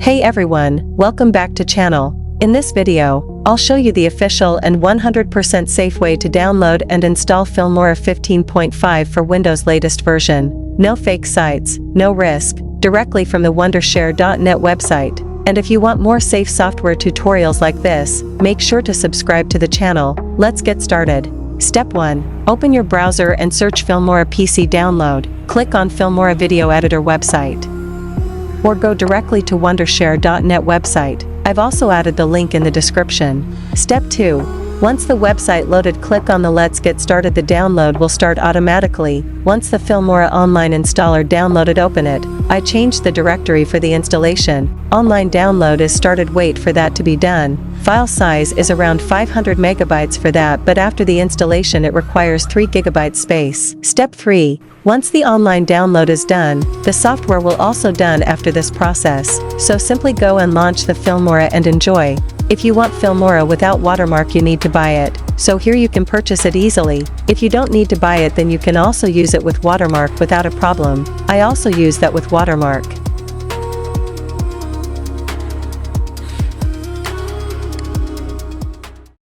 Hey everyone, welcome back to channel. In this video, I'll show you the official and 100% safe way to download and install Filmora 15.5 for Windows latest version. No fake sites, no risk, directly from the Wondershare.net website. And if you want more safe software tutorials like this, make sure to subscribe to the channel. Let's get started. Step 1. Open your browser and search Filmora PC download. Click on Filmora Video Editor website. Or go directly to Wondershare.net website. I've also added the link in the description. Step 2. Once the website loaded, click on the Let's Get Started. The download will start automatically. Once the Filmora online installer downloaded, open it. I changed the directory for the installation. Online download is started. Wait for that to be done. File size is around 500 megabytes for that, but after the installation it requires 3 gigabytes space. Step 3. Once the online download is done, the software will also done after this process. So simply go and launch the Filmora and enjoy. If you want Filmora without watermark, you need to buy it. So here you can purchase it easily. If you don't need to buy it, then you can also use it with watermark without a problem. I also use that with watermark.